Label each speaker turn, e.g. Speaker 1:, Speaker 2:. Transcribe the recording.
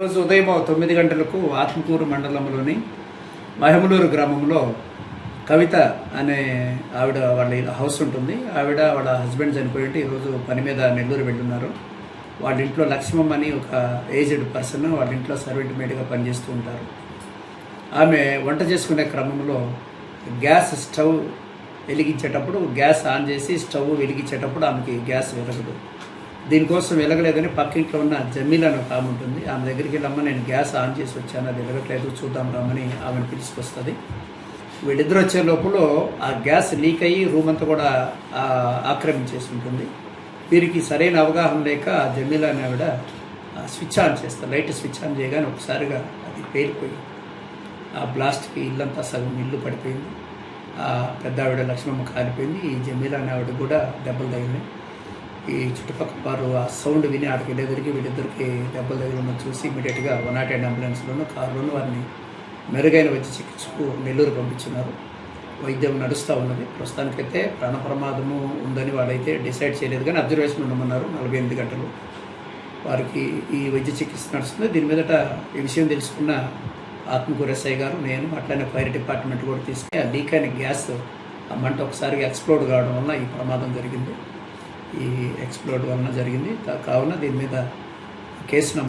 Speaker 1: రోజు ఉదయం 9 గంటలకు ఆత్మకూరు మండలంలోని మహమలూరు గ్రామంలో కవిత అనే ఆవిడ వాళ్ళ హౌస్ ఉంటుంది. ఆవిడ వాళ్ళ హస్బెండ్ చనిపోయింటే ఈరోజు పని మీద నెల్లూరు వెళ్ళున్నారు. వాళ్ళ ఇంట్లో లక్ష్మమ్మ అని ఒక ఏజ్డ్ పర్సన్ వాళ్ళ ఇంట్లో సర్వెంట్ మేడ్గా పనిచేస్తూ ఉంటారు. ఆమె వంట చేసుకునే క్రమంలో గ్యాస్ స్టవ్ వెలిగించేటప్పుడు గ్యాస్ ఆన్ చేసి స్టవ్ వెలిగించేటప్పుడు ఆమెకి గ్యాస్ వెలగదు. దీనికోసం వెలగలేదని పక్కింట్లో ఉన్న జమీల్ అని ఒక ఆమె ఉంటుంది. ఆమె దగ్గరికి వెళ్ళమ్మ నేను గ్యాస్ ఆన్ చేసి వచ్చాను, అది వెలగట్లేదు, చూద్దాం రామని ఆమెను పిలుచుకొస్తుంది. వీళ్ళిద్దరు వచ్చే లోపల ఆ గ్యాస్ లీక్ అయ్యి రూమ్ అంతా కూడా ఆక్రమించేసి ఉంటుంది. వీరికి సరైన అవగాహన లేక జమీల్ అని ఆవిడ స్విచ్ ఆన్ చేస్తారు. లైట్ స్విచ్ ఆన్ చేయగానే ఒకసారిగా అది పేలిపోయి ఆ బ్లాస్ట్కి ఇల్లంతా సగం ఇల్లు పడిపోయింది. ఆ పెద్ద ఆవిడ లక్ష్మమ్మ కాలిపోయింది. ఈ జమీల్ అనే ఆవిడ కూడా దెబ్బలు తగిలినాయి. ఈ చుట్టుపక్కల వారు ఆ సౌండ్ విని ఆడికి వెళ్ళేదరికి వీళ్ళిద్దరికి దెబ్బలు తగిలిన చూసి ఇమీడియట్గా 108 అంబులెన్స్లోనూ కారులోనూ వారిని మెరుగైన వైద్య చికిత్సకు నెల్లూరు పంపించున్నారు. వైద్యం నడుస్తూ ఉన్నది. ప్రస్తుతానికైతే ప్రాణ ప్రమాదము ఉందని వాళ్ళైతే డిసైడ్ చేయలేదు, కానీ అబ్జర్వేషన్ ఉండమన్నారు 48 గంటలు. వారికి ఈ వైద్య చికిత్స నడుస్తుంది. దీని మీదట ఈ విషయం తెలుసుకున్న ఆత్మకూరు ఎస్ఐ గారు, నేను అట్లనే ఫైర్ డిపార్ట్మెంట్ కూడా తీసుకుని ఆ లీక్ అయిన గ్యాస్ ఆ మంట ఒకసారిగా ఎక్స్ప్లోడ్ కావడం వల్ల ఈ ప్రమాదం జరిగింది. ఈ ఎక్స్ప్లోడ్ వలన జరిగింది. కావున దీని మీద కేసు